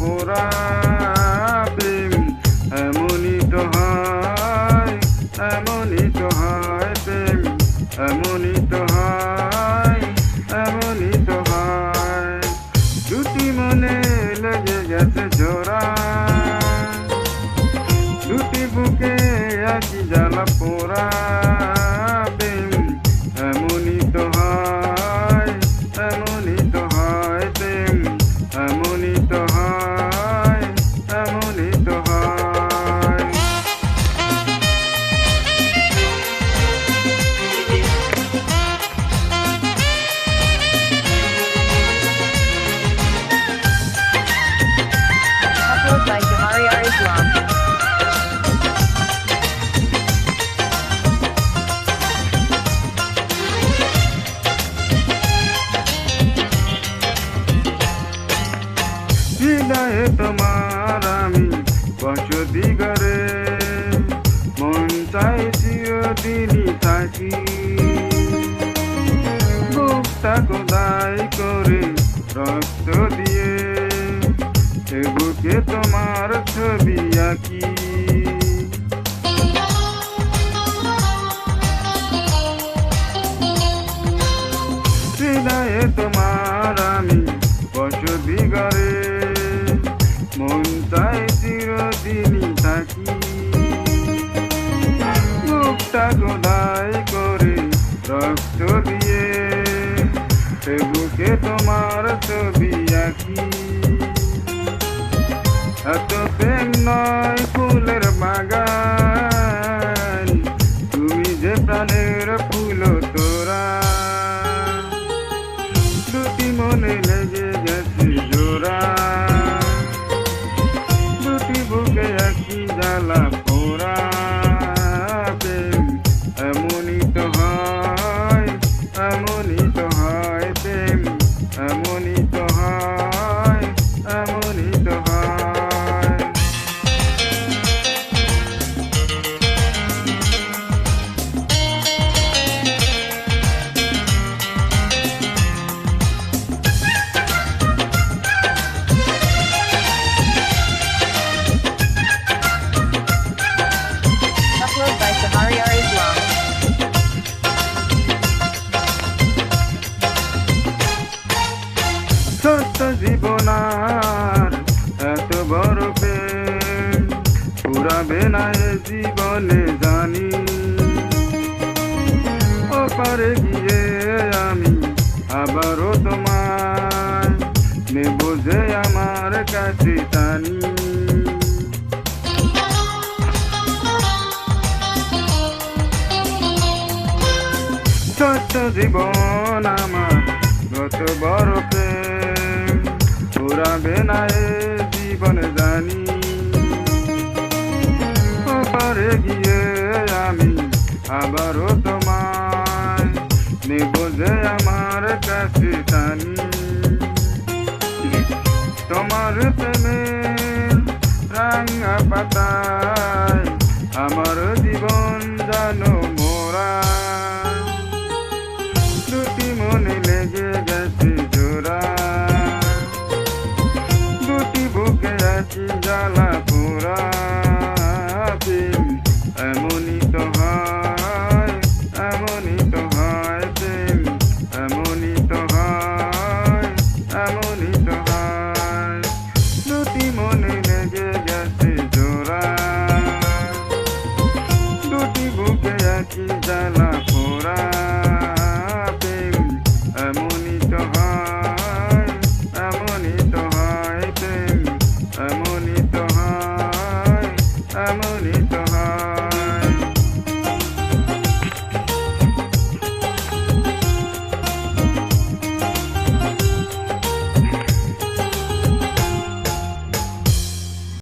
পোড়া প্রেম এমনই তো হয়, এমনই তো হয় প্রেম, এমনই তো হয়, এমনই তো হয়। দুটি মনে লেগে গেছে জোড়া, দুটি বুকে একই জ্বালা পোড়া প্রেম এমনই তো হয়, এমনই তো হয় প্রেম, এমনই তো হয়, এমনই তো হয়। Upload by Jamariar Islam. হৃদয়ে তোমার আমি বসতি করে, মন চাই চিরদিনই থাকি। বুকটা খোদাই করে রক্ত দিয়ে, এ বুকে তোমার ছবি আঁকি। হৃদয়ে তোমার আমি বসতি করে, মন চাই চিরদিনই থাকি। বুকটা খোদাই করে রক্ত দিয়ে, সে বুকে তোমার ছবি আঁকি। এত প্রেম নয় ফুলের বাগান, তুমি যে প্রাণের ফুল তোরা। দুটি মনে লেগে গেছে জোড়া, দুটি বুকে একই জ্বালা পোড়া প্রেম এমনই তো হয়, এমনই তো হয় প্রেম, এমনই তো হয়, এমনই তো হয়। Upload by Jamariar Islam. ছোট্ট জীবনার এত বড় প্রেম পুরাবে না এ জীবনে জানি। ওপারে গিয়ে আমি আবারও তোমায় নেব যে আমার কাছে টানি। ছোট্ট জীবন আমার কত বড় প্রেম পুরাবে না এ জীবন জানি। ওপারে গিয়ে আমি আবারও তোমায় নেব যে আমার কাছে টানি। তোমার প্রেমের রাঙা পাতায় আমার জীবন জানো মোরা। দুটি মনে লেগে গেছে জোড়া, দুটি বুকে একই জ্বালা পোড়া প্রেম এমনই তো হয়, এমনই তো হয় প্রেম, এমনই তো হয়, এমনই তো হয়। দুটি মনে লেগে গেছে জোড়া, দুটি বুকে একই জ্বালা পোড়া প্রেম এমনই তো হয়, এমনই তো হয় প্রেম, এমনই তো হয়, এমনই তো হয়।